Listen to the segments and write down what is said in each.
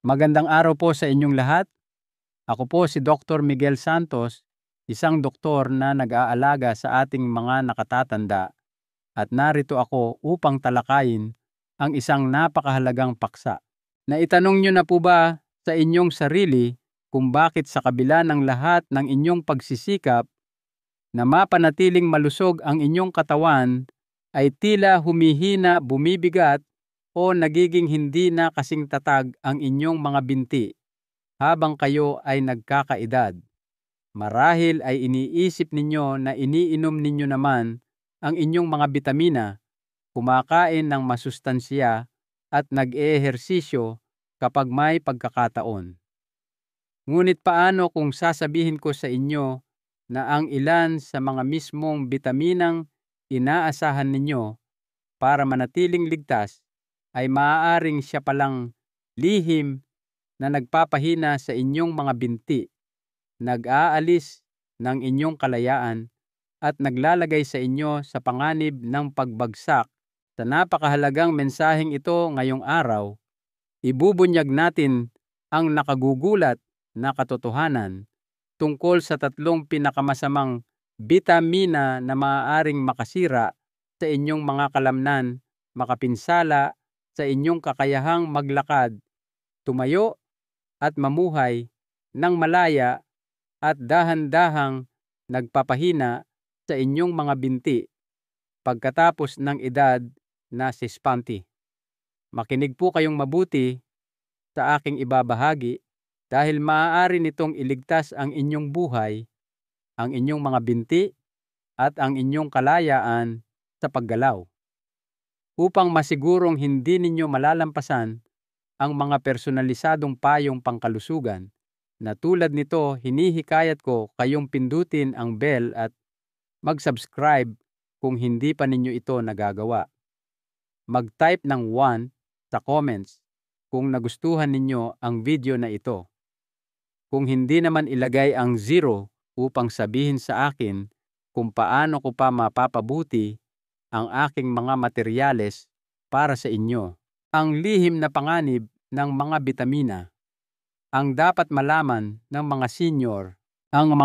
Magandang araw po sa inyong lahat. Ako po si Dr. Miguel Santos, isang doktor na nag-aalaga sa ating mga nakatatanda, at narito ako upang talakayin ang isang napakahalagang paksa. Naitanong niyo na po ba sa inyong sarili kung bakit sa kabila ng lahat ng inyong pagsisikap na mapanatiling malusog ang inyong katawan ay tila humihina, bumibigat o nagiging hindi na kasing tatag ang inyong mga binti habang kayo ay nagkakaedad? Marahil ay iniisip ninyo na iniinom ninyo naman ang inyong mga bitamina, kumakain ng masustansya at nag-eehersisyo kapag may pagkakataon. Ngunit paano kung sasabihin ko sa inyo na ang ilan sa mga mismong bitaminang inaasahan ninyo para manatiling ligtas ay maaaring siya palang lihim na nagpapahina sa inyong mga binti, nag-aalis ng inyong kalayaan at naglalagay sa inyo sa panganib ng pagbagsak? Sa napakahalagang mensaheng ito ngayong araw, ibubunyag natin ang nakagugulat na katotohanan tungkol sa tatlong pinakamasamang bitamina na maaaring makasira sa inyong mga kalamnan, makapinsala sa inyong kakayahang maglakad, tumayo at mamuhay ng malaya, at dahan-dahang nagpapahina sa inyong mga binti pagkatapos ng edad na 60. Makinig po kayong mabuti sa aking ibabahagi dahil maaari nitong iligtas ang inyong buhay, ang inyong mga binti at ang inyong kalayaan sa paggalaw. Upang masigurong hindi ninyo malalampasan ang mga personalisadong payong pangkalusugan na tulad nito, hinihikayat ko kayong pindutin ang bell at mag-subscribe kung hindi pa ninyo ito nagagawa. Mag-type ng 1 sa comments kung nagustuhan ninyo ang video na ito. Kung hindi naman, ilagay ang 0 upang sabihin sa akin kung paano ko pa mapapabuti ang aking mga materyales para sa inyo. Ang lihim na panganib ng mga bitamina. Ang dapat malaman ng mga senior, ang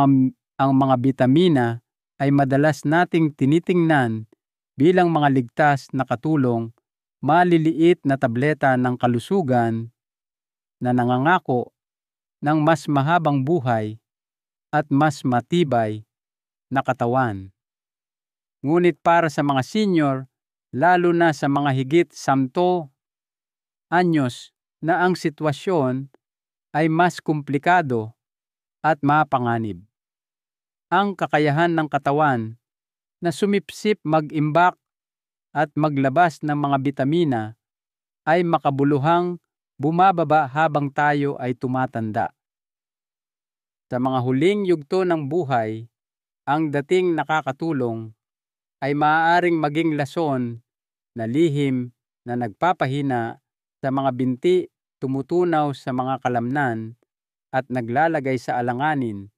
mga bitamina ay madalas nating tinitingnan bilang mga ligtas na katulong, maliliit na tableta ng kalusugan na nangangako ng mas mahabang buhay at mas matibay na katawan. Ngunit para sa mga senior, lalo na sa mga higit 10 anyos, na ang sitwasyon ay mas komplikado at mapanganib. Ang kakayahan ng katawan na sumipsip, mag-imbak at maglabas ng mga bitamina ay makabuluhang bumababa habang tayo ay tumatanda. Sa mga huling yugto ng buhay, ang dating nakakatulong ay maaaring maging lason na lihim na nagpapahina sa mga binti, tumutunaw sa mga kalamnan at naglalagay sa alanganin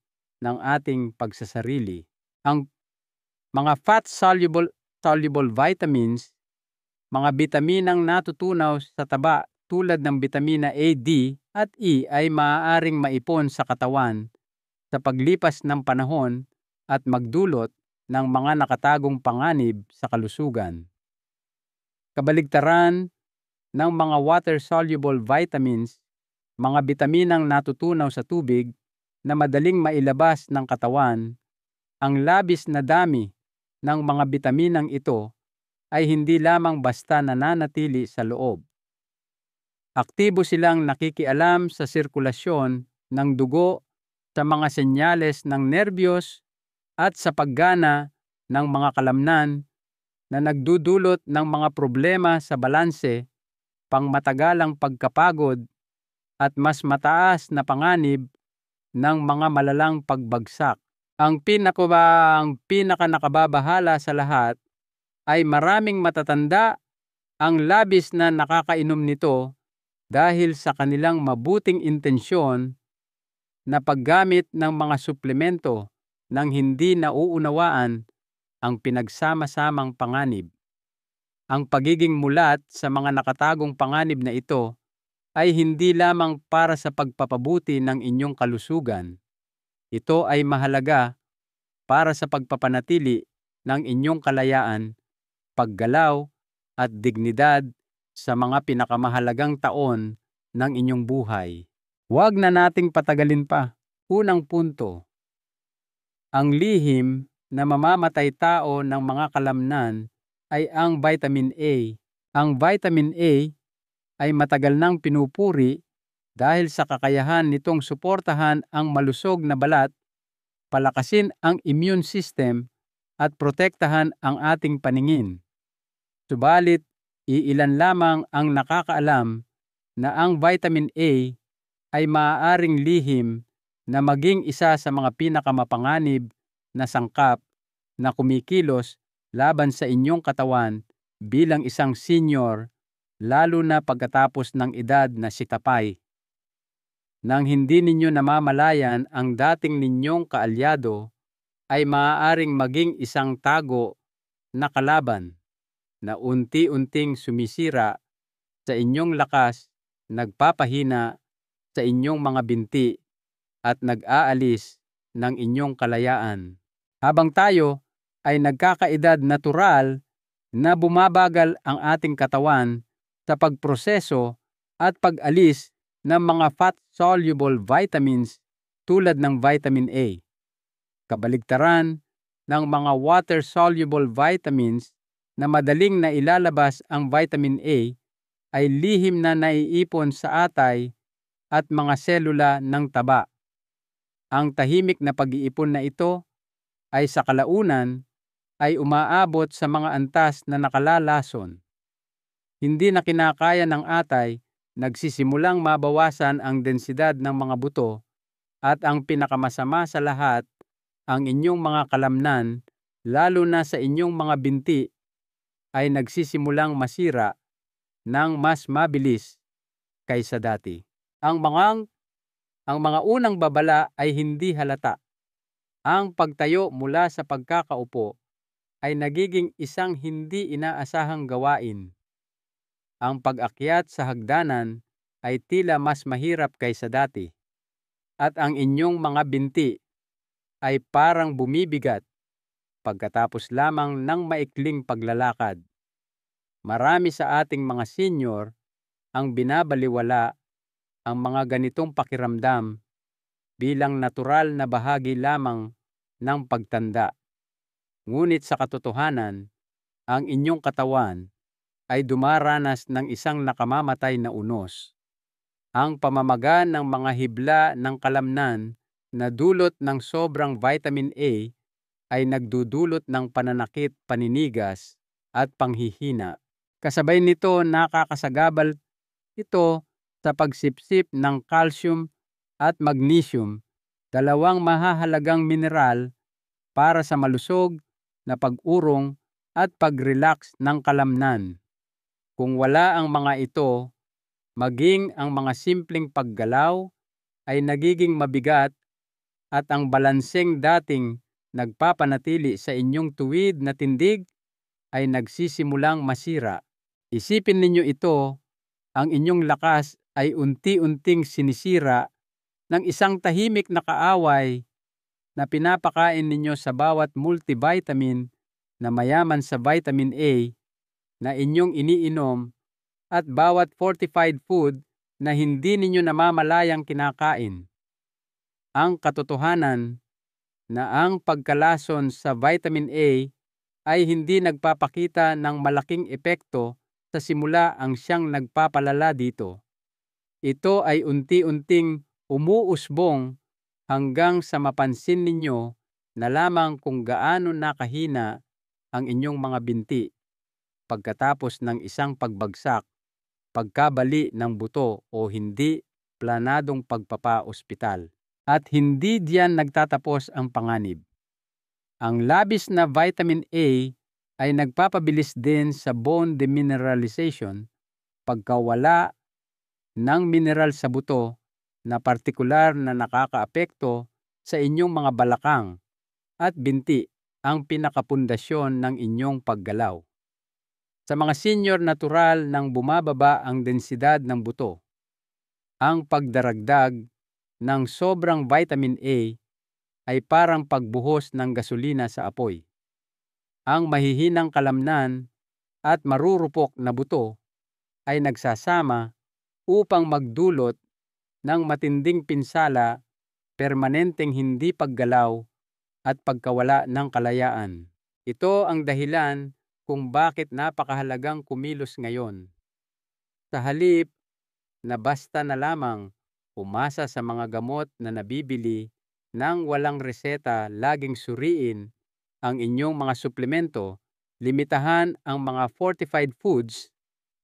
ng ating pagsasarili. Ang mga fat-soluble vitamins, mga bitaminang natutunaw sa taba tulad ng bitamina A, D at E ay maaaring maipon sa katawan sa paglipas ng panahon at magdulot ng mga nakatagong panganib sa kalusugan. Kabaligtaran ng mga water-soluble vitamins, mga bitaminang natutunaw sa tubig na madaling mailabas ng katawan, ang labis na dami ng mga bitaminang ito ay hindi lamang basta nananatili sa loob. Aktibo silang nakikialam sa sirkulasyon ng dugo, sa mga senyales ng nerbiyos at sa paggana ng mga kalamnan na nagdudulot ng mga problema sa balanse, pangmatagalang pagkapagod at mas mataas na panganib ng mga malalang pagbagsak. Ang pinaka nakababahala sa lahat ay maraming matatanda ang labis na nakakainom nito dahil sa kanilang mabuting intensyon na paggamit ng mga suplemento nang hindi nauunawaan ang pinagsama-samang panganib. Ang pagiging mulat sa mga nakatagong panganib na ito ay hindi lamang para sa pagpapabuti ng inyong kalusugan. Ito ay mahalaga para sa pagpapanatili ng inyong kalayaan, paggalaw at dignidad sa mga pinakamahalagang taon ng inyong buhay. Huwag na nating patagalin pa. Unang punto, ang lihim na mamamatay tao ng mga kalamnan ay ang vitamin A. Ang vitamin A ay matagal nang pinupuri dahil sa kakayahan nitong suportahan ang malusog na balat, palakasin ang immune system at protektahan ang ating paningin. Subalit, iilan lamang ang nakakaalam na ang vitamin A ay maaaring lihim na maging isa sa mga pinakamapanganib na sangkap na kumikilos laban sa inyong katawan bilang isang senior, lalo na pagkatapos ng edad na sitapay. Nang hindi ninyo namamalayan, ang dating ninyong kaalyado ay maaaring maging isang tago na kalaban na unti-unting sumisira sa inyong lakas, nagpapahina sa inyong mga binti at nag-aalis ng inyong kalayaan. Habang tayo ay nagkakaedad, natural na bumabagal ang ating katawan sa pagproseso at pag-alis ng mga fat-soluble vitamins tulad ng vitamin A. Kabaligtaran ng mga water-soluble vitamins na madaling nailalabas, ang vitamin A ay lihim na naiipon sa atay at mga selula ng taba. Ang tahimik na pag-iipon na ito ay sa kalaunan ay umaabot sa mga antas na nakalalason. Hindi na kinakaya ng atay, nagsisimulang mabawasan ang densidad ng mga buto at ang pinakamasama sa lahat, ang inyong mga kalamnan, lalo na sa inyong mga binti, ay nagsisimulang masira ng mas mabilis kaysa dati. Ang mga unang babala ay hindi halata. Ang pagtayo mula sa pagkakaupo ay nagiging isang hindi inaasahang gawain. Ang pag-akyat sa hagdanan ay tila mas mahirap kaysa dati. At ang inyong mga binti ay parang bumibigat pagkatapos lamang ng maikling paglalakad. Marami sa ating mga senior ang binabaliwala ang mga ganitong pakiramdam bilang natural na bahagi lamang ng pagtanda. Ngunit sa katotohanan, ang inyong katawan ay dumaranas ng isang nakamamatay na unos. Ang pamamaga ng mga hibla ng kalamnan na dulot ng sobrang vitamin A ay nagdudulot ng pananakit, paninigas at panghihina. Kasabay nito, nakakasagabal ito sa pagsipsip ng calcium at magnesium, dalawang mahahalagang mineral para sa malusog na pag-urong at pag-relax ng kalamnan. Kung wala ang mga ito, maging ang mga simpleng paggalaw ay nagiging mabigat at ang balanseng dating nagpapanatili sa inyong tuwid na tindig ay nagsisimulang masira. Isipin ninyo ito, ang inyong lakas ay unti-unting sinisira ng isang tahimik na kaaway na pinapakain ninyo sa bawat multivitamin na mayaman sa vitamin A na inyong iniinom at bawat fortified food na hindi ninyo namamalayang kinakain. Ang katotohanan na ang pagkalason sa vitamin A ay hindi nagpapakita ng malaking epekto sa simula, ang siyang nagpapalala dito. Ito ay unti-unting umuusbong hanggang sa mapansin ninyo na lamang kung gaano nakahina ang inyong mga binti pagkatapos ng isang pagbagsak, pagkabali ng buto o hindi planadong pagpapa-ospital. At hindi diyan nagtatapos ang panganib. Ang labis na vitamin A ay nagpapabilis din sa bone demineralization, pagkawala ng mineral sa buto na partikular na nakakaapekto sa inyong mga balakang at binti, ang pinakapundasyon ng inyong paggalaw. Sa mga senior, natural nang bumababa ang densidad ng buto. Ang pagdaragdag ng sobrang vitamin A ay parang pagbuhos ng gasolina sa apoy. Ang mahihinang kalamnan at marurupok na buto ay nagsasama upang magdulot ng matinding pinsala, permanenteng hindi paggalaw at pagkawala ng kalayaan. Ito ang dahilan kung bakit napakahalagang kumilos ngayon. Sa halip na basta na lamang umasa sa mga gamot na nabibili nang walang reseta, laging suriin ang inyong mga suplemento, limitahan ang mga fortified foods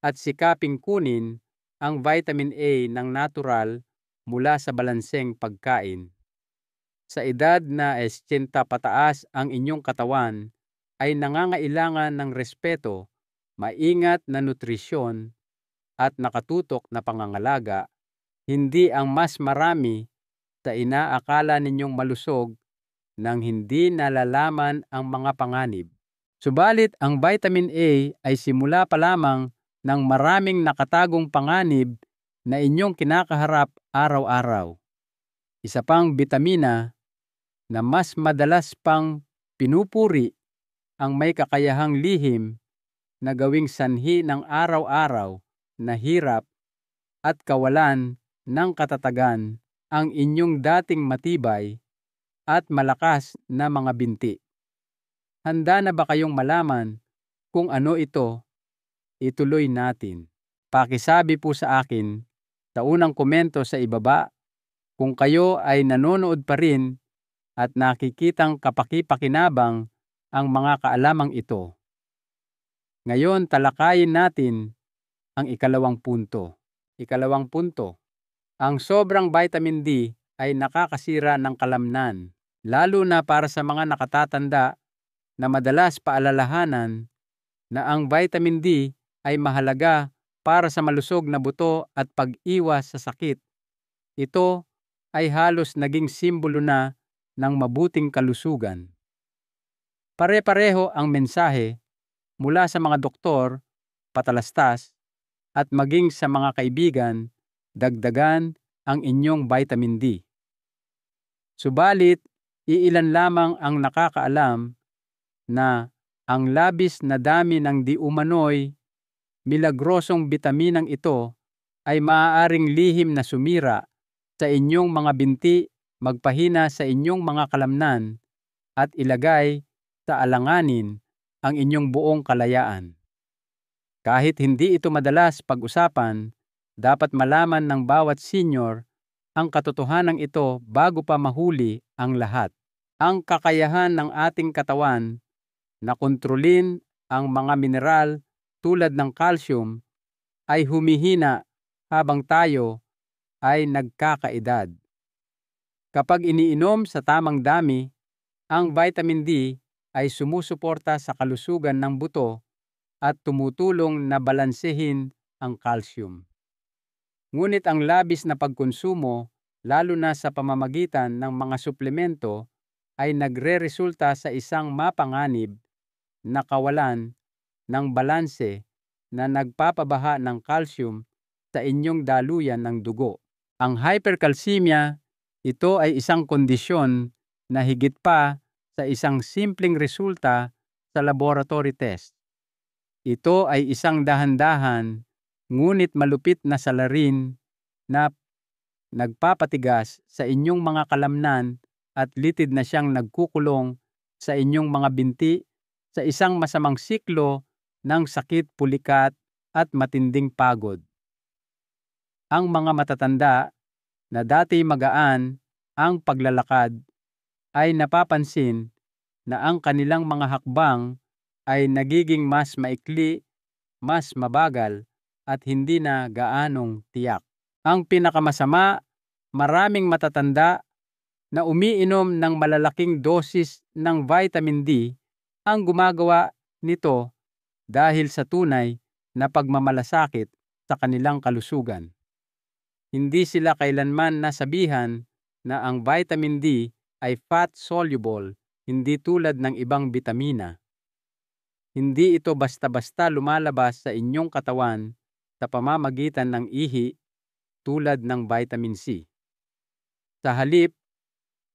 at sikaping kunin ang vitamin A ng natural mula sa balanseng pagkain. Sa edad na 80 pataas ang inyong katawan ay nangangailangan ng respeto, maingat na nutrisyon at nakatutok na pangangalaga, hindi ang mas marami sa inaakala ninyong malusog nang hindi nalalaman ang mga panganib. Subalit ang vitamin A ay simula pa lamang ng maraming nakatagong panganib na inyong kinakaharap araw-araw. Isa pang bitamina na mas madalas pang pinupuri ang may kakayahang lihim na gawing sanhi ng araw-araw na hirap at kawalan ng katatagan ang inyong dating matibay at malakas na mga binti. Handa na ba kayong malaman kung ano ito? Ituloy natin. Pakisabi po sa akin sa unang komento sa ibaba kung kayo ay nanonood pa rin at nakikitang kapaki-pakinabang ang mga kaalamang ito. Ngayon talakayin natin ang ikalawang punto. Ikalawang punto. Ang sobrang vitamin D ay nakakasira ng kalamnan, lalo na para sa mga nakatatanda na madalas paalalahanan na ang vitamin D ay mahalaga para sa malusog na buto at pag-iwas sa sakit. Ito ay halos naging simbolo na ng mabuting kalusugan. Pare-pareho ang mensahe mula sa mga doktor, patalastas, at maging sa mga kaibigan, dagdagan ang inyong vitamin D. Subalit, iilan lamang ang nakakaalam na ang labis na dami ng di umano'y milagrosong bitaminang ito ay maaaring lihim na sumira sa inyong mga binti, magpahina sa inyong mga kalamnan, at ilagay sa alanganin ang inyong buong kalayaan. Kahit hindi ito madalas pag-usapan, dapat malaman ng bawat senior ang katotohanan ito bago pa mahuli ang lahat. Ang kakayahan ng ating katawan na kontrolin ang mga mineral tulad ng calcium ay humihina habang tayo ay nagkakaedad. Kapag iniinom sa tamang dami, ang vitamin D ay sumusuporta sa kalusugan ng buto at tumutulong na balansehin ang calcium. Ngunit ang labis na pagkonsumo, lalo na sa pamamagitan ng mga suplemento, ay nagreresulta sa isang mapanganib na kawalan ng balanse na nagpapabaha ng calcium sa inyong daluyan ng dugo. Ang hypercalcemia, ito ay isang kondisyon na higit pa sa isang simpleng resulta sa laboratory test. Ito ay isang dahan-dahan ngunit malupit na salarin na nagpapatigas sa inyong mga kalamnan at litid na siyang nagkukulong sa inyong mga binti sa isang masamang siklo ng sakit, pulikat at matinding pagod. Ang mga matatanda na dati magaan ang paglalakad ay napapansin na ang kanilang mga hakbang ay nagiging mas maikli, mas mabagal at hindi na gaanong tiyak. Ang pinakamasama, maraming matatanda na umiinom ng malalaking dosis ng vitamin D ang gumagawa nito dahil sa tunay na pagmamalasakit sa kanilang kalusugan. Hindi sila kailanman nasabihan na ang vitamin D ay fat-soluble, hindi tulad ng ibang bitamina. Hindi ito basta-basta lumalabas sa inyong katawan sa pamamagitan ng ihi, tulad ng vitamin C. Sa halip,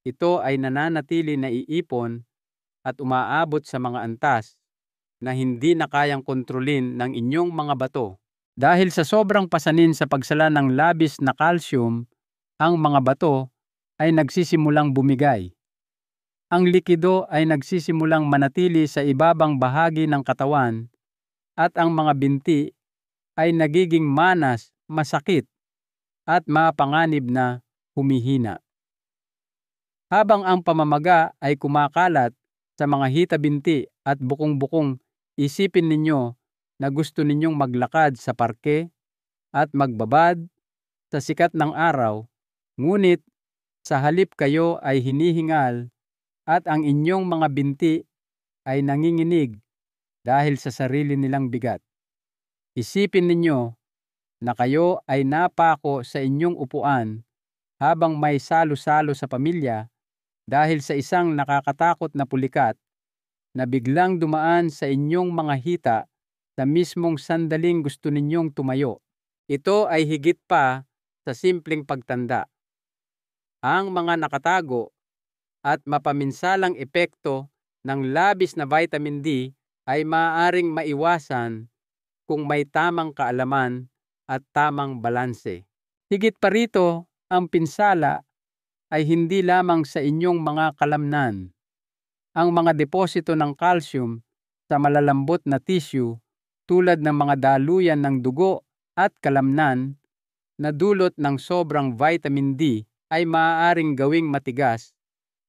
ito ay nananatili na iipon at umaabot sa mga antas na hindi na kayang kontrolin ng inyong mga bato. Dahil sa sobrang pasanin sa pagsala ng labis na calcium, ang mga bato ay nagsisimulang bumigay. Ang likido ay nagsisimulang manatili sa ibabang bahagi ng katawan at ang mga binti ay nagiging manas, masakit at mapanganib na humihina. Habang ang pamamaga ay kumakalat sa mga hita-binti at bukong-bukong, isipin ninyo na gusto ninyong maglakad sa parke at magbabad sa sikat ng araw, ngunit sa halip kayo ay hinihingal at ang inyong mga binti ay nanginginig dahil sa sarili nilang bigat. Isipin ninyo na kayo ay napako sa inyong upuan habang may salo-salo sa pamilya dahil sa isang nakakatakot na pulikat na biglang dumaan sa inyong mga hita sa mismong sandaling gusto ninyong tumayo. Ito ay higit pa sa simpleng pagtanda. Ang mga nakatago at mapaminsalang epekto ng labis na vitamin D ay maaaring maiwasan kung may tamang kaalaman at tamang balanse. Higit pa rito, ang pinsala ay hindi lamang sa inyong mga kalamnan. Ang mga deposito ng calcium sa malalambot na tissue tulad ng mga daluyan ng dugo at kalamnan na dulot ng sobrang vitamin D ay maaaring gawing matigas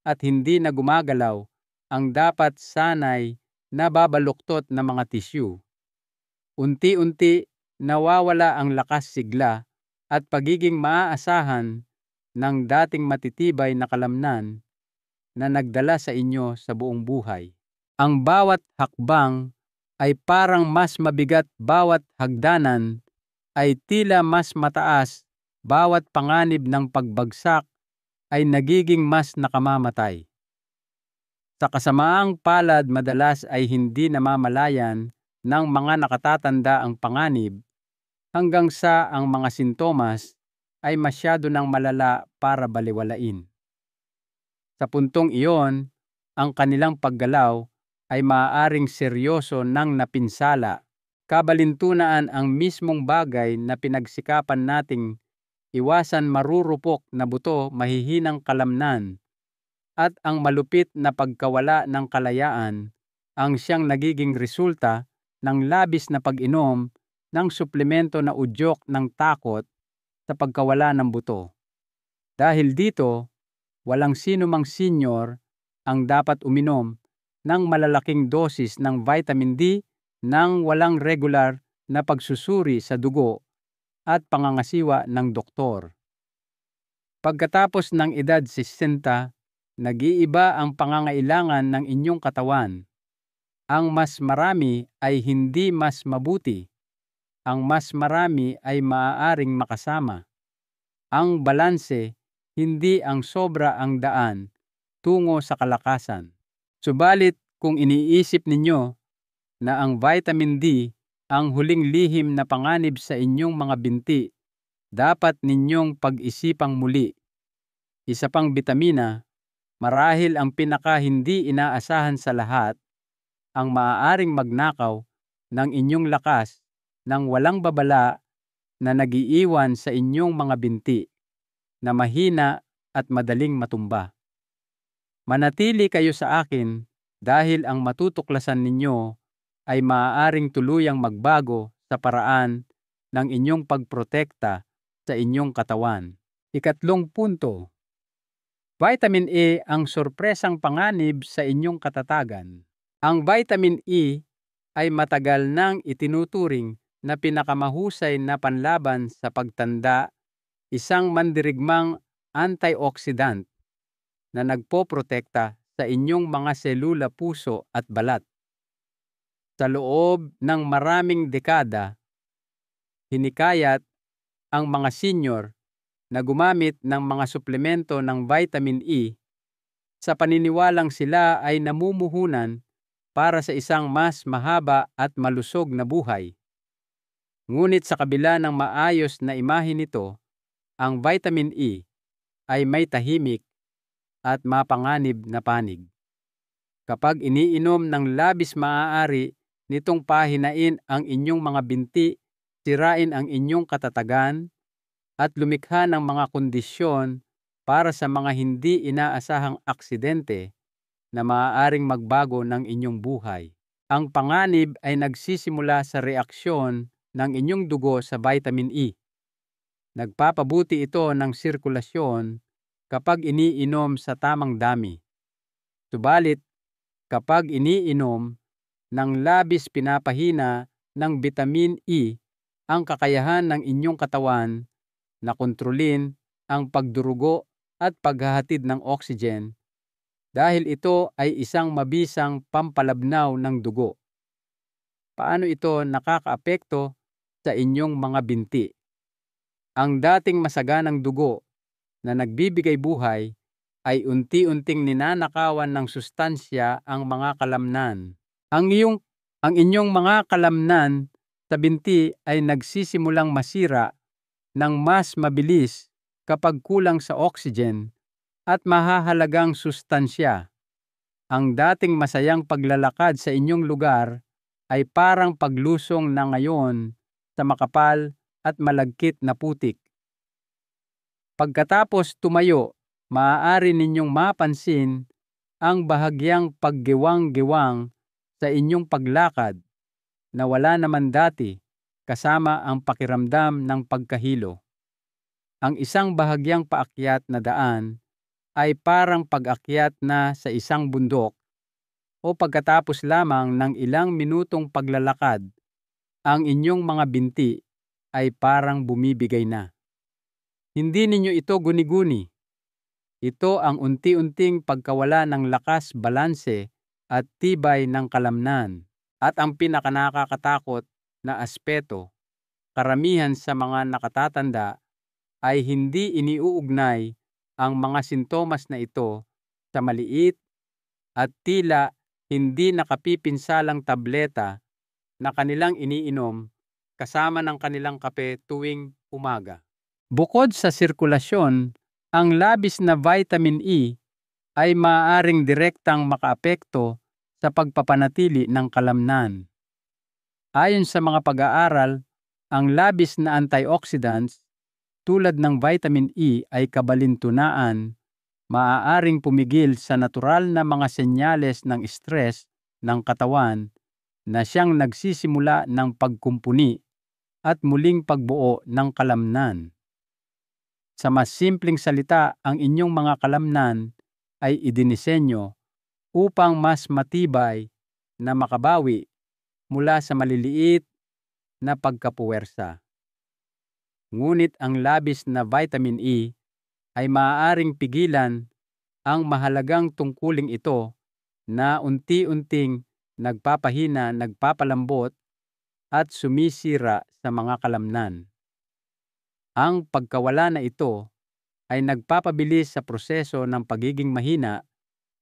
at hindi na gumagalaw ang dapat sanay na babaluktot na mga tissue. Unti-unti nawawala ang lakas sigla at pagiging maaasahan ng dating matitibay na kalamnan na nagdala sa inyo sa buong buhay. Ang bawat hakbang ay parang mas mabigat, bawat hagdanan ay tila mas mataas, bawat panganib ng pagbagsak ay nagiging mas nakamamatay. Sa kasamaang palad, madalas ay hindi namamalayan ng mga nakatatanda ang panganib hanggang sa ang mga sintomas ay masyado ng malala para baliwalain. Sa puntong iyon, ang kanilang paggalaw ay maaaring seryoso ng napinsala. Kabalintunaan ang mismong bagay na pinagsikapan nating iwasan, marurupok na buto, mahihinang kalamnan, at ang malupit na pagkawala ng kalayaan ang siyang nagiging resulta ng labis na pag-inom ng suplemento na udyok ng takot sa pagkawala ng buto. Dahil dito, walang sino mang senior ang dapat uminom ng malalaking dosis ng vitamin D nang walang regular na pagsusuri sa dugo at pangangasiwa ng doktor. Pagkatapos ng edad 60, nag-iiba ang pangangailangan ng inyong katawan. Ang mas marami ay hindi mas mabuti. Ang mas marami ay maaaring makasama. Ang balanse, hindi ang sobra ang daan tungo sa kalakasan. Subalit kung iniisip ninyo na ang vitamin D ang huling lihim na panganib sa inyong mga binti, dapat ninyong pag-isipang muli. Isa pang bitamina, marahil ang pinaka hindi inaasahan sa lahat, ang maaaring magnakaw ng inyong lakas nang walang babala na nagiiwan sa inyong mga binti na mahina at madaling matumba. Manatili kayo sa akin dahil ang matutuklasan ninyo ay maaaring tuluyang magbago sa paraan ng inyong pagprotekta sa inyong katawan. Ikatlong punto, vitamin E ang sorpresang panganib sa inyong katatagan. Ang vitamin E ay matagal nang itinuturing na pinakamahusay na panlaban sa pagtanda, isang mandirigmang antioxidant na nagpoprotekta sa inyong mga selula, puso at balat. Sa loob ng maraming dekada, hinikayat ang mga senior na gumamit ng mga suplemento ng vitamin E sa paniniwalang sila ay namumuhunan para sa isang mas mahaba at malusog na buhay. Ngunit sa kabila ng maayos na imahe nito, Ang vitamin E ay may tahimik at mapanganib na panig. Kapag iniinom ng labis, maaari nitong pahinain ang inyong mga binti, sirain ang inyong katatagan, at lumikha ng mga kondisyon para sa mga hindi inaasahang aksidente na maaaring magbago ng inyong buhay. Ang panganib ay nagsisimula sa reaksyon ng inyong dugo sa vitamin E. Nagpapabuti ito ng sirkulasyon kapag iniinom sa tamang dami. Subalit, kapag iniinom ng labis, pinapahina ng vitamin E ang kakayahan ng inyong katawan na kontrolin ang pagdurugo at paghahatid ng oxygen dahil ito ay isang mabisang pampalabnaw ng dugo. Paano ito nakakaapekto sa inyong mga binti? Ang dating masaganang dugo na nagbibigay buhay ay unti-unting ninanakawan ng sustansya ang mga kalamnan. Ang inyong mga kalamnan sa binti ay nagsisimulang masira ng mas mabilis kapag kulang sa oxygen at mahahalagang sustansya. Ang dating masayang paglalakad sa inyong lugar ay parang paglusong na ngayon sa makapal at malagkit na putik. Pagkatapos tumayo, maaari ninyong mapansin ang bahagyang paggiwang-giwang sa inyong paglakad na wala naman dati, kasama ang pakiramdam ng pagkahilo. Ang isang bahagyang paakyat na daan ay parang pag-akyat na sa isang bundok o pagkatapos lamang ng ilang minutong paglalakad, ang inyong mga binti ay parang bumibigay na. Hindi ninyo ito guni-guni. Ito ang unti-unting pagkawala ng lakas, balanse at tibay ng kalamnan. At ang pinakanakakatakot na aspeto, karamihan sa mga nakatatanda ay hindi iniuugnay ang mga sintomas na ito sa maliit at tila hindi nakapipinsalang tableta na kanilang iniinom kasama ng kanilang kape tuwing umaga. Bukod sa sirkulasyon, ang labis na vitamin E ay maaaring direktang makaapekto sa pagpapanatili ng kalamnan. Ayon sa mga pag-aaral, ang labis na antioxidants tulad ng vitamin E ay kabalintunaan maaaring pumigil sa natural na mga senyales ng stress ng katawan na siyang nagsisimula ng pagkumpuni at muling pagbuo ng kalamnan. Sa mas simpleng salita, ang inyong mga kalamnan ay idinisenyo upang mas matibay na makabawi mula sa maliliit na pagkapuwersa. Ngunit ang labis na vitamin E ay maaaring pigilan ang mahalagang tungkuling ito na unti-unting nagpapahina, nagpapalambot at sumisira sa mga kalamnan. Ang pagkawala na ito ay nagpapabilis sa proseso ng pagiging mahina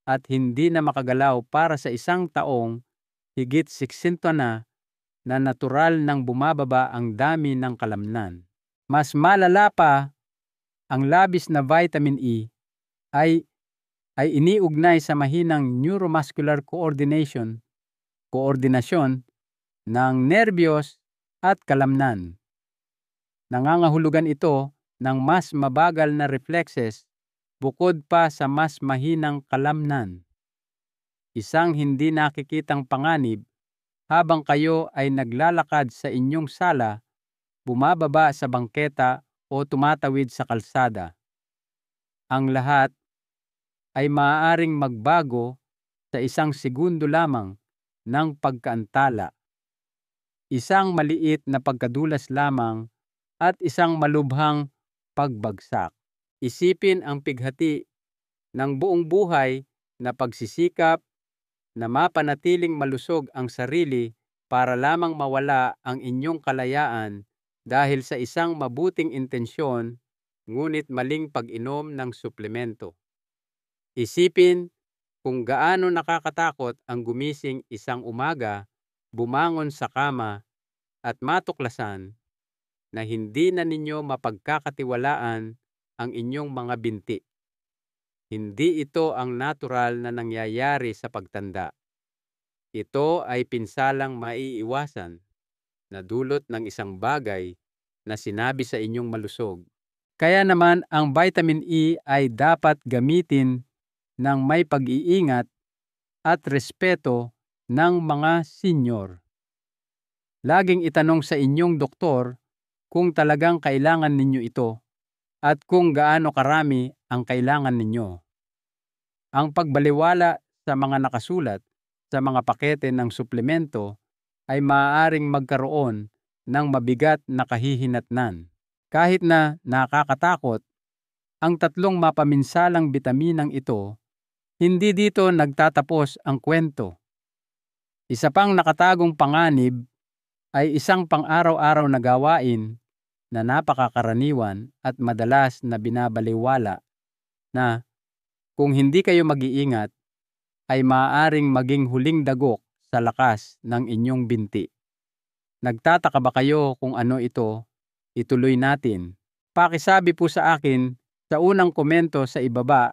at hindi na makagalaw para sa isang taong higit 60 na natural nang bumababa ang dami ng kalamnan. Mas malala pa, ang labis na vitamin E ay iniugnay sa mahinang neuromuscular koordinasyon ng nerbiyos at kalamnan. Nangangahulugan ito ng mas mabagal na reflexes bukod pa sa mas mahinang kalamnan. Isang hindi nakikitang panganib habang kayo ay naglalakad sa inyong sala, bumababa sa bangketa o tumatawid sa kalsada. Ang lahat ay maaaring magbago sa isang segundo lamang ng pagkaantala. Isang maliit na pagkadulas lamang at isang malubhang pagbagsak. Isipin ang pighati ng buong buhay na pagsisikap na mapanatiling malusog ang sarili para lamang mawala ang inyong kalayaan dahil sa isang mabuting intensyon ngunit maling pag-inom ng suplemento. Isipin kung gaano nakakatakot ang gumising isang umaga, bumangon sa kama at matuklasan na hindi na ninyo mapagkakatiwalaan ang inyong mga binti. Hindi ito ang natural na nangyayari sa pagtanda. Ito ay pinsalang maiiwasan na dulot ng isang bagay na sinabi sa inyong malusog. Kaya naman ang vitamin E ay dapat gamitin ng may pag-iingat at respeto ng mga senior. Laging itanong sa inyong doktor kung talagang kailangan ninyo ito at kung gaano karami ang kailangan ninyo. Ang pagbaliwala sa mga nakasulat sa mga pakete ng suplemento ay maaaring magkaroon ng mabigat na kahihinatnan. Kahit na nakakatakot, ang tatlong mapaminsalang bitaminang ito, hindi dito nagtatapos ang kwento. Isa pang nakatagong panganib ay isang pang-araw-araw na gawain na napakakaraniwan at madalas na binabaliwala na kung hindi kayo mag-iingat ay maaaring maging huling dagok sa lakas ng inyong binti. Nagtataka ba kayo kung ano ito? Ituloy natin. Pakisabi po sa akin sa unang komento sa ibaba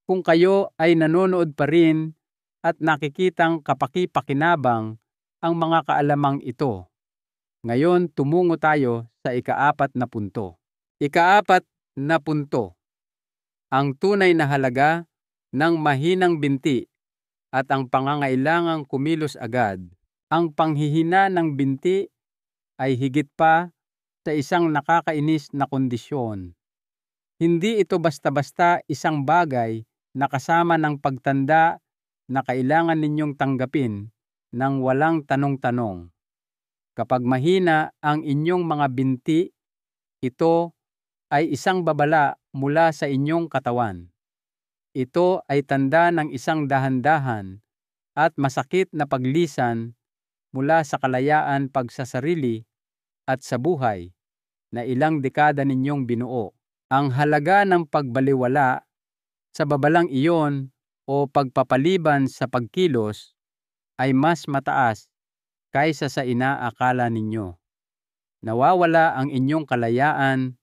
kung kayo ay nanonood pa rin at nakikitang kapaki-pakinabang ang mga kaalamang ito. Ngayon tumungo tayo sa ika-4 na punto. Ika-4 na punto. Ang tunay na halaga ng mahinang binti at ang pangangailangang kumilos agad. Ang panghihina ng binti ay higit pa sa isang nakakainis na kondisyon. Hindi ito basta-basta isang bagay na kasama ng pagtanda na kailangan ninyong tanggapin ng walang tanong-tanong. Kapag mahina ang inyong mga binti, ito ay isang babala mula sa inyong katawan. Ito ay tanda ng isang dahan-dahan at masakit na paglisan mula sa kalayaan pagsasarili at sa buhay na ilang dekada ninyong binuo. Ang halaga ng pagbaliwala sa babalang iyon o pagpapaliban sa pagkilos ay mas mataas kaysa sa inaakala ninyo. Nawawala ang inyong kalayaan,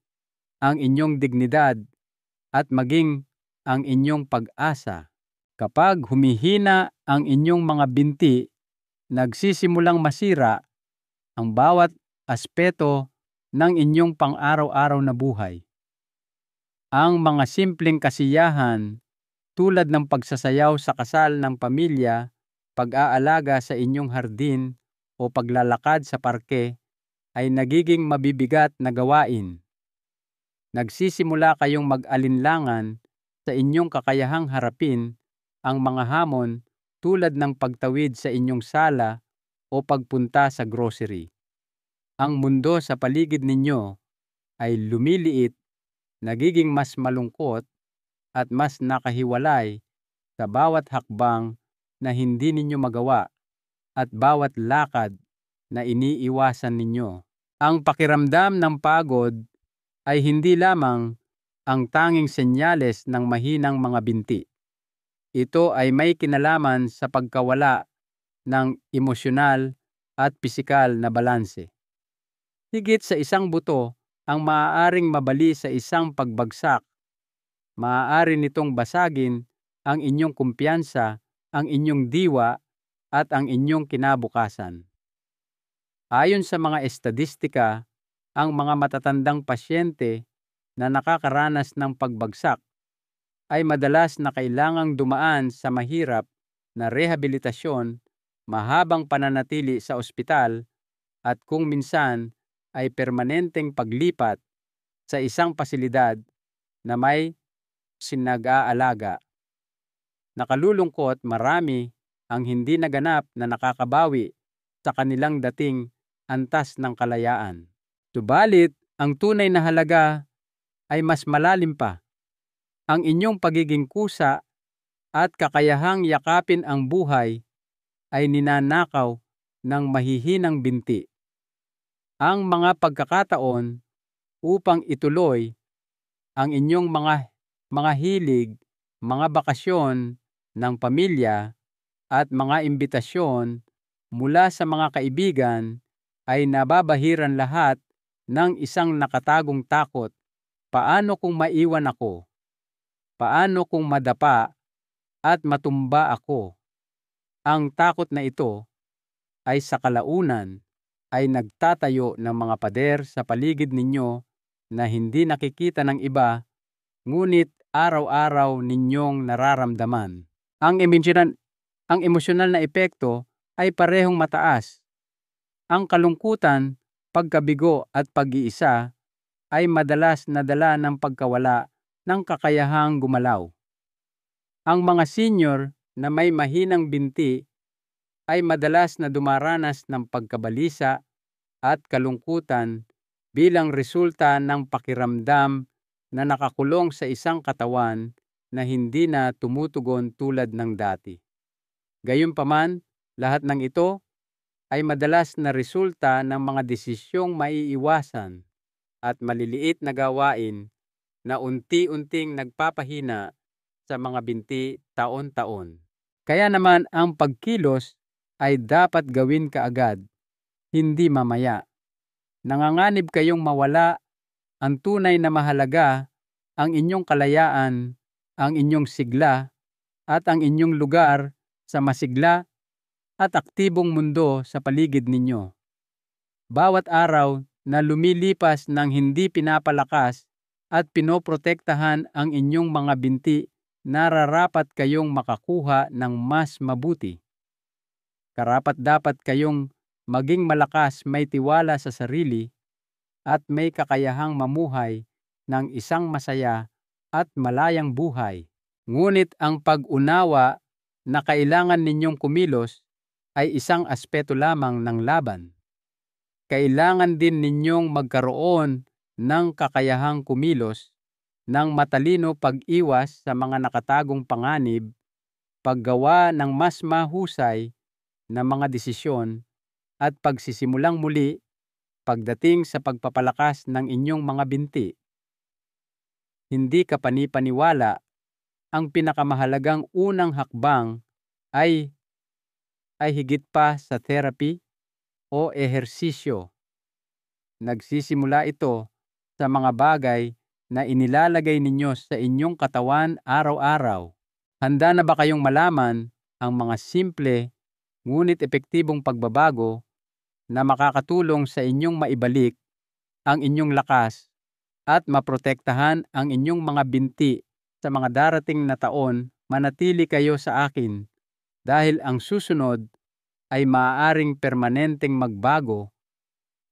ang inyong dignidad at maging ang inyong pag-asa. Kapag humihina ang inyong mga binti, nagsisimulang masira ang bawat aspeto ng inyong pang-araw-araw na buhay. Ang mga simpleng kasiyahan tulad ng pagsasayaw sa kasal ng pamilya, pag-aalaga sa inyong hardin o paglalakad sa parke ay nagiging mabibigat na gawain. Nagsisimula kayong mag-alinlangan sa inyong kakayahang harapin ang mga hamon tulad ng pagtawid sa inyong sala o pagpunta sa grocery. Ang mundo sa paligid ninyo ay lumiliit, nagiging mas malungkot at mas nakahiwalay sa bawat hakbang na hindi ninyo magawa at bawat lakad na iniiwasan ninyo. Ang pakiramdam ng pagod ay hindi lamang ang tanging senyales ng mahinang mga binti. Ito ay may kinalaman sa pagkawala ng emosyonal at pisikal na balanse. Higit sa isang buto ang maaaring mabali sa isang pagbagsak. Maaari nitong basagin ang inyong kumpiyansa, ang inyong diwa at ang inyong kinabukasan. Ayon sa mga estadistika, ang mga matatandang pasyente na nakakaranas ng pagbagsak ay madalas na kailangang dumaan sa mahirap na rehabilitasyon, mahabang pananatili sa ospital at kung minsan ay permanenteng paglipat sa isang pasilidad na may sinag-aalaga. Nakalulungkot, marami ang hindi naganap na nakakabawi sa kanilang dating antas ng kalayaan. Subalit, ang tunay na halaga ay mas malalim pa. Ang inyong pagiging kusa at kakayahang yakapin ang buhay ay ninanakaw ng mahihinang binti. Ang mga pagkakataon upang ituloy ang inyong mga hilig, mga bakasyon ng pamilya at mga imbitasyon mula sa mga kaibigan ay nababahiran lahat ng isang nakatagong takot. Paano kung maiwan ako? Paano kung madapa at matumba ako? Ang takot na ito ay sa kalaunan ay nagtatayo ng mga pader sa paligid ninyo na hindi nakikita ng iba, ngunit araw-araw ninyong nararamdaman. Ang emosyonal na epekto ay parehong mataas. Ang kalungkutan, pagkabigo at pag-iisa ay madalas na dala ng pagkawala ng kakayahang gumalaw. Ang mga senior na may mahinang binti ay madalas na dumaranas ng pagkabalisa at kalungkutan bilang resulta ng pakiramdam na nakakulong sa isang katawan na hindi na tumutugon tulad ng dati. Gayunpaman, lahat ng ito ay madalas na resulta ng mga desisyong maiiwasan at maliliit na gawain na unti-unting nagpapahina sa mga binti taon-taon. Kaya naman ang pagkilos ay dapat gawin kaagad, hindi mamaya. Nanganganib kayong mawala ang tunay na mahalaga, ang inyong kalayaan, ang inyong sigla, at ang inyong lugar sa masigla at aktibong mundo sa paligid ninyo. Bawat araw na lumilipas nang hindi pinapalakas at pinoprotektahan ang inyong mga binti, nararapat kayong makakuha ng mas mabuti. Karapat-dapat kayong maging malakas, may tiwala sa sarili, at may kakayahang mamuhay ng isang masaya at malayang buhay. Ngunit ang pag-unawa na kailangan ninyong kumilos ay isang aspeto lamang ng laban. Kailangan din ninyong magkaroon ng kakayahang kumilos ng matalino, pag-iwas sa mga nakatagong panganib, paggawa ng mas mahusay na mga desisyon, at pagsisimulang muli pagdating sa pagpapalakas ng inyong mga binti. Hindi ka panipaniwala, ang pinakamahalagang unang hakbang ay higit pa sa therapy o ehersisyo. Nagsisimula ito sa mga bagay na inilalagay ninyo sa inyong katawan araw-araw. Handa na ba kayong malaman ang mga simple ngunit epektibong pagbabago na makakatulong sa inyong maibalik ang inyong lakas at maprotektahan ang inyong mga binti sa mga darating na taon? Manatili kayo sa akin dahil ang susunod ay maaaring permanenteng magbago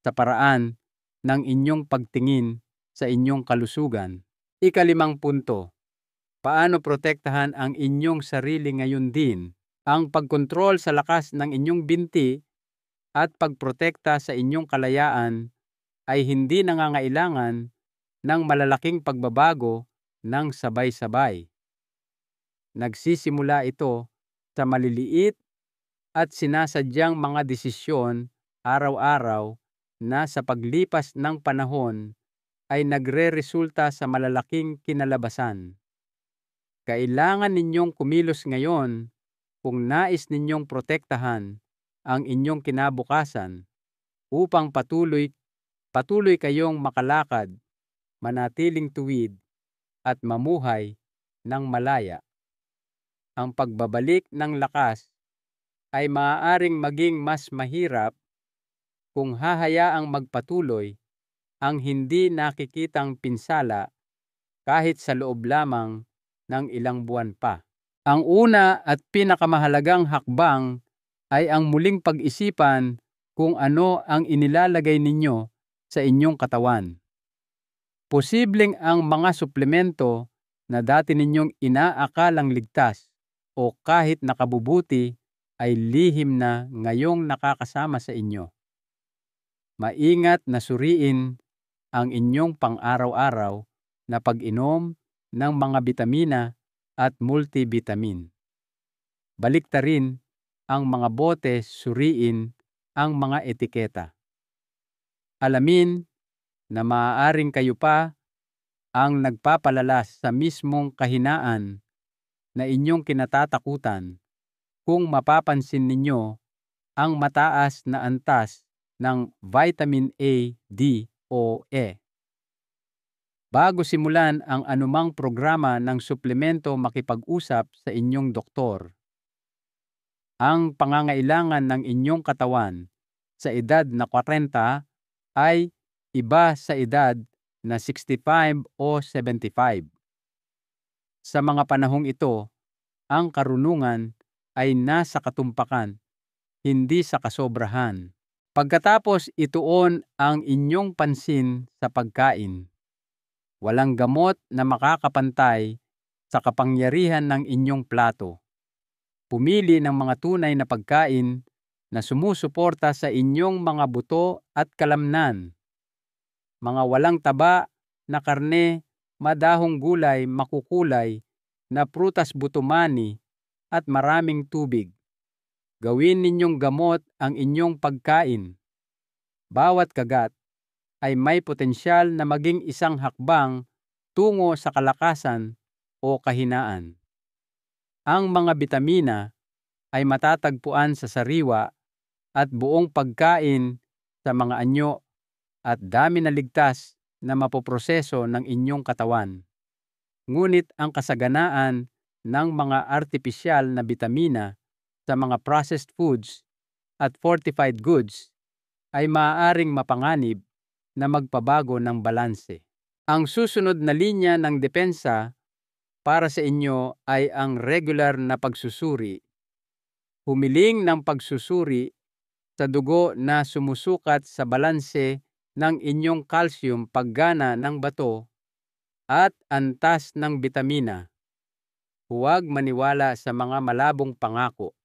sa paraan ng inyong pagtingin sa inyong kalusugan. Ika-5 punto. Paano protektahan ang inyong sarili ngayon din? Ang pagkontrol sa lakas ng inyong binti at pagprotekta sa inyong kalayaan ay hindi nangangailangan ng malalaking pagbabago ng sabay-sabay. Nagsisimula ito sa maliliit at sinasadyang mga desisyon araw-araw na sa paglipas ng panahon ay nagre-resulta sa malalaking kinalabasan. Kailangan ninyong kumilos ngayon kung nais ninyong protektahan ang inyong kinabukasan upang patuloy kayong makalakad, manatiling tuwid, at mamuhay ng malaya. Ang pagbabalik ng lakas ay maaaring maging mas mahirap kung hahayaang magpatuloy ang hindi nakikitang pinsala kahit sa loob lamang ng ilang buwan pa. Ang una at pinakamahalagang hakbang ay ang muling pag-isipan kung ano ang inilalagay ninyo sa inyong katawan. Posibleng ang mga suplemento na dati ninyong inaakalang ligtas o kahit nakabubuti ay lihim na ngayong nakakasama sa inyo. Maingat na suriin ang inyong pang-araw-araw na pag-inom ng mga bitamina at multivitamin. Baliktarin ang mga bote, suriin ang mga etiketa. Alamin na maaaring kayo pa ang nagpapalalas sa mismong kahinaan na inyong kinatatakutan kung mapapansin ninyo ang mataas na antas ng vitamin A, D o E. Bago simulan ang anumang programa ng suplemento, makipag-usap sa inyong doktor. Ang pangangailangan ng inyong katawan sa edad na 40 ay iba sa edad na 65 o 75. Sa mga panahong ito, ang karunungan ay nasa katumpakan, hindi sa kasobrahan. Pagkatapos ituon ang inyong pansin sa pagkain. Walang gamot na makakapantay sa kapangyarihan ng inyong plato. Pumili ng mga tunay na pagkain na sumusuporta sa inyong mga buto at kalamnan. Mga walang taba na karne, madahong gulay, makukulay na prutas, buto-mani at maraming tubig. Gawin ninyong gamot ang inyong pagkain. Bawat kagat ay may potensyal na maging isang hakbang tungo sa kalakasan o kahinaan. Ang mga bitamina ay matatagpuan sa sariwa at buong pagkain, sa mga anyo at dami na ligtas na mapoproseso ng inyong katawan. Ngunit ang kasaganaan ng mga artipisyal na bitamina sa mga processed foods at fortified goods ay maaaring mapanganib na magpabago ng balanse. Ang susunod na linya ng depensa para sa inyo ay ang regular na pagsusuri. Humiling ng pagsusuri sa dugo na sumusukat sa balanse ng inyong calcium, paggana ng bato, at antas ng bitamina. Huwag maniwala sa mga malabong pangako.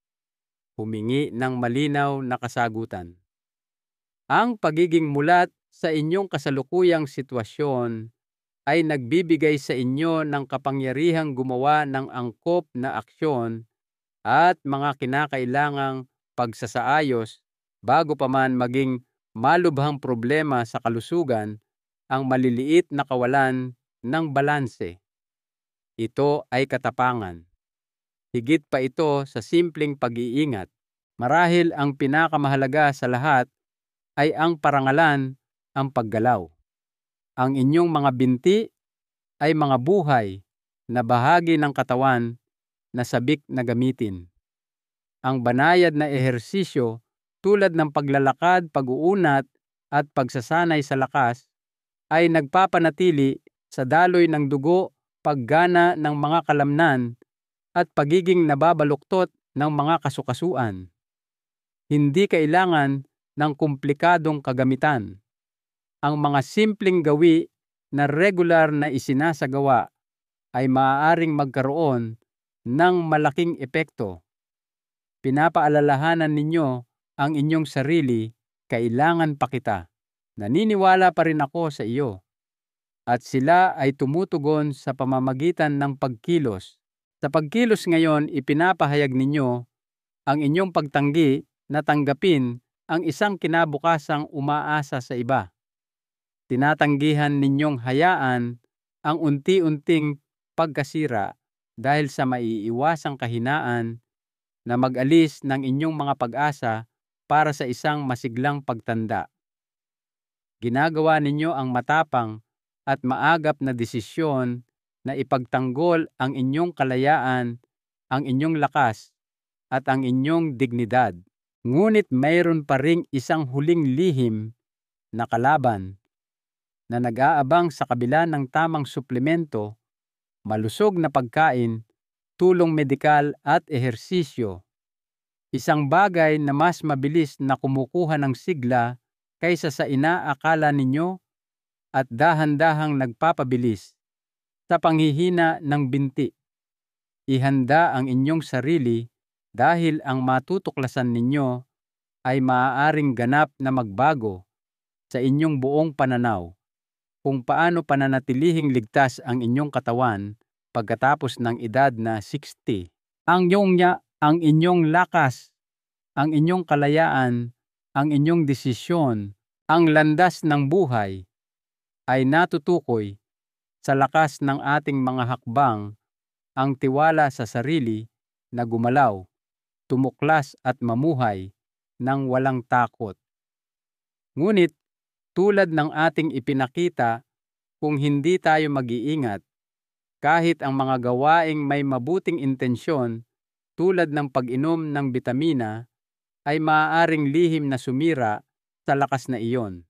Humingi ng malinaw na kasagutan. Ang pagiging mulat sa inyong kasalukuyang sitwasyon ay nagbibigay sa inyo ng kapangyarihang gumawa ng angkop na aksyon at mga kinakailangang pagsasaayos bago pa man maging malubhang problema sa kalusugan ang maliliit na kawalan ng balanse. Ito ay katapangan. Higit pa ito sa simpleng pag-iingat. Marahil ang pinakamahalaga sa lahat ay ang parangalan, ang paggalaw. Ang inyong mga binti ay mga buhay na bahagi ng katawan na sabik na gamitin. Ang banayad na ehersisyo tulad ng paglalakad, pag-uunat at pagsasanay sa lakas ay nagpapanatili sa daloy ng dugo, paggana ng mga kalamnan at pagiging nababaluktot ng mga kasukasuan. Hindi kailangan ng komplikadong kagamitan. Ang mga simpleng gawi na regular na isinasagawa ay maaaring magkaroon ng malaking epekto. Pinapaalalahanan ninyo ang inyong sarili, kailangan pa kita. Naniniwala pa rin ako sa iyo. At sila ay tumutugon sa pamamagitan ng pagkilos. Sa pagkilos ngayon, ipinapahayag ninyo ang inyong pagtanggi na tanggapin ang isang kinabukasang umaasa sa iba. Tinatanggihan ninyong hayaan ang unti-unting pagkasira dahil sa maiiwasang kahinaan na mag-alis ng inyong mga pag-asa para sa isang masiglang pagtanda. Ginagawa ninyo ang matapang at maagap na desisyon na ipagtanggol ang inyong kalayaan, ang inyong lakas, at ang inyong dignidad. Ngunit mayroon pa ring isang huling lihim na kalaban na nag-aabang sa kabila ng tamang suplemento, malusog na pagkain, tulong medikal at ehersisyo. Isang bagay na mas mabilis na kumukuha ng sigla kaysa sa inaakala ninyo at dahan-dahang nagpapabilis sa panghihina ng binti. Ihanda ang inyong sarili dahil ang matutuklasan ninyo ay maaaring ganap na magbago sa inyong buong pananaw kung paano pananatilihing ligtas ang inyong katawan pagkatapos ng edad na 60. Ang inyong lakas, ang inyong kalayaan, ang inyong desisyon, ang landas ng buhay ay natutukoy sa lakas ng ating mga hakbang, ang tiwala sa sarili na gumalaw, tumuklas at mamuhay ng walang takot. Ngunit Tulad ng ating ipinakita, kung hindi tayo mag-iingat, kahit ang mga gawaing may mabuting intensyon tulad ng pag-inom ng bitamina ay maaaring lihim na sumira sa lakas na iyon.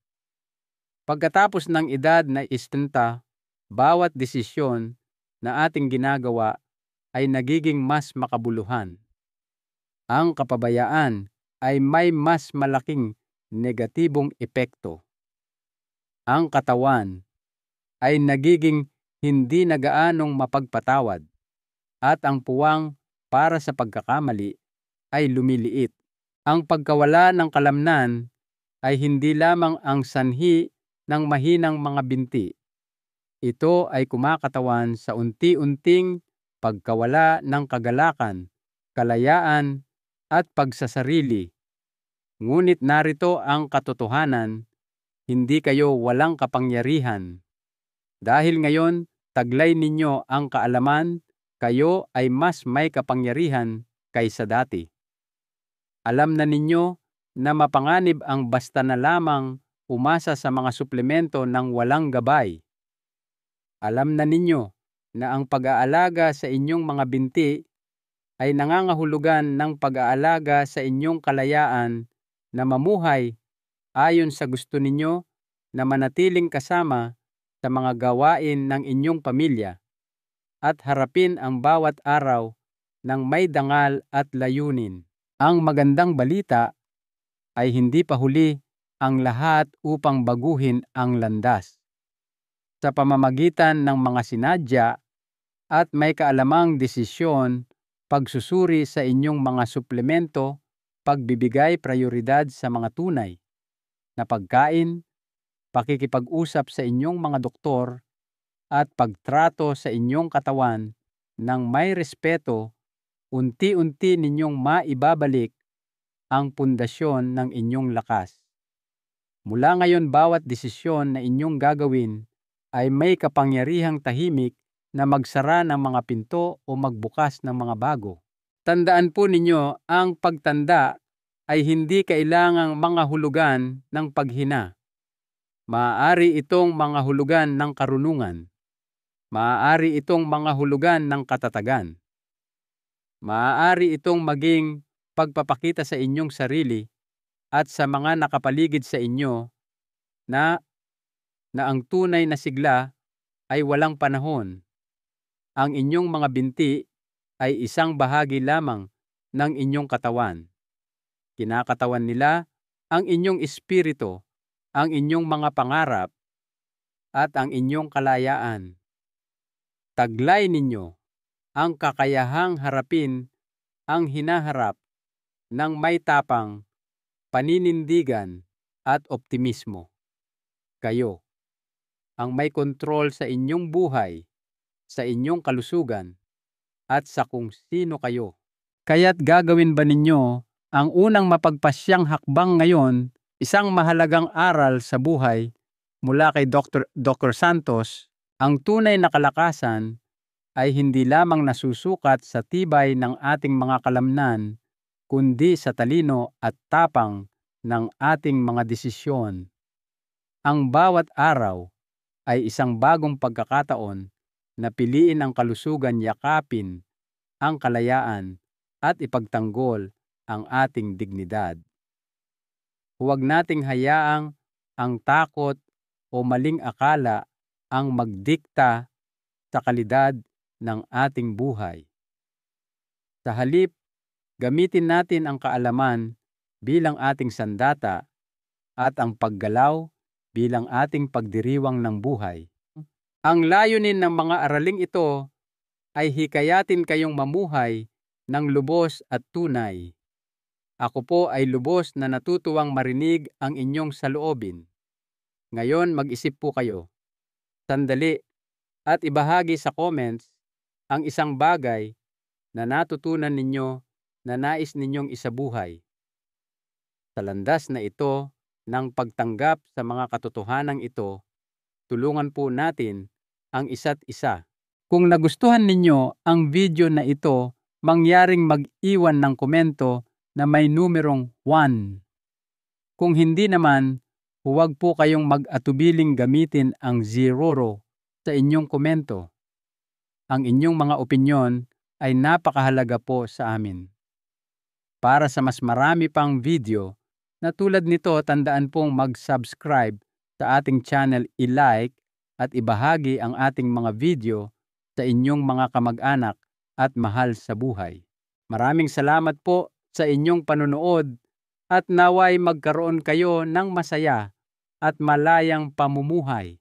Pagkatapos ng edad na 60, bawat desisyon na ating ginagawa ay nagiging mas makabuluhan. Ang kapabayaan ay may mas malaking negatibong epekto. Ang katawan ay nagiging hindi na gaanong mapagpatawad at ang puwang para sa pagkakamali ay lumiliit. Ang pagkawala ng kalamnan ay hindi lamang ang sanhi ng mahinang mga binti. Ito ay kumakatawan sa unti-unting pagkawala ng kagalakan, kalayaan at pagsasarili. Ngunit narito ang katotohanan, hindi kayo walang kapangyarihan. Dahil ngayon, taglay ninyo ang kaalaman, kayo ay mas may kapangyarihan kaysa dati. Alam na ninyo na mapanganib ang basta na lamang umasa sa mga suplemento ng walang gabay. Alam na ninyo na ang pag-aalaga sa inyong mga binti ay nangangahulugan ng pag-aalaga sa inyong kalayaan na mamuhay ayon sa gusto ninyo na manatiling kasama sa mga gawain ng inyong pamilya at harapin ang bawat araw ng may dangal at layunin. Ang magandang balita ay hindi pa huli ang lahat upang baguhin ang landas. Sa pamamagitan ng mga sinadya at may kaalamang desisyon, pagsusuri sa inyong mga suplemento, pagbibigay prioridad sa mga tunay na pagkain, pakikipag-usap sa inyong mga doktor, at pagtrato sa inyong katawan ng may respeto, unti-unti ninyong maibabalik ang pundasyon ng inyong lakas. Mula ngayon, bawat desisyon na inyong gagawin ay may kapangyarihang tahimik na magsara ng mga pinto o magbukas ng mga bago. Tandaan po ninyo, ang pagtanda ay hindi kailangang mga hulugan ng paghina. Maaari itong mga hulugan ng karunungan. Maaari itong mga hulugan ng katatagan. Maaari itong maging pagpapakita sa inyong sarili at sa mga nakapaligid sa inyo na ang tunay na sigla ay walang panahon. Ang inyong mga binti ay isang bahagi lamang ng inyong katawan. Kinakatawan nila ang inyong espiritu, ang inyong mga pangarap, at ang inyong kalayaan. Taglay ninyo ang kakayahang harapin ang hinaharap ng may tapang, paninindigan at optimismo. Kayo ang may kontrol sa inyong buhay, sa inyong kalusugan, at sa kung sino kayo. Kaya't gagawin ba ninyo ang unang mapagpasyang hakbang ngayon, isang mahalagang aral sa buhay mula kay Dr. Santos? Ang tunay na kalakasan ay hindi lamang nasusukat sa tibay ng ating mga kalamnan, kundi sa talino at tapang ng ating mga desisyon. Ang bawat araw ay isang bagong pagkakataon na piliin ang kalusugan, yakapin ang kalayaan at ipagtanggol ang ating dignidad. Huwag nating hayaang ang takot o maling akala ang magdikta sa kalidad ng ating buhay. Sa halip, gamitin natin ang kaalaman bilang ating sandata at ang paggalaw bilang ating pagdiriwang ng buhay. Ang layunin ng mga araling ito ay hikayatin kayong mamuhay ng lubos at tunay. Ako po ay lubos na natutuwang marinig ang inyong saloobin. Ngayon mag-isip po kayo. Sandali at ibahagi sa comments ang isang bagay na natutunan ninyo na nais ninyong isabuhay. Sa landas na ito ng pagtanggap sa mga katotohanan ito, tulungan po natin ang isa't isa. Kung nagustuhan ninyo ang video na ito, mangyaring mag-iwan ng komento na may numerong 1. Kung hindi naman, Huwag po kayong mag-atubiling gamitin ang zero sa inyong komento. Ang inyong mga opinyon ay napakahalaga po sa amin. Para sa mas marami pang video na tulad nito, tandaan pong mag-subscribe sa ating channel, i-like at ibahagi ang ating mga video sa inyong mga kamag-anak at mahal sa buhay. Maraming salamat po sa inyong panonood at naway magkaroon kayo ng masaya at malayang pamumuhay.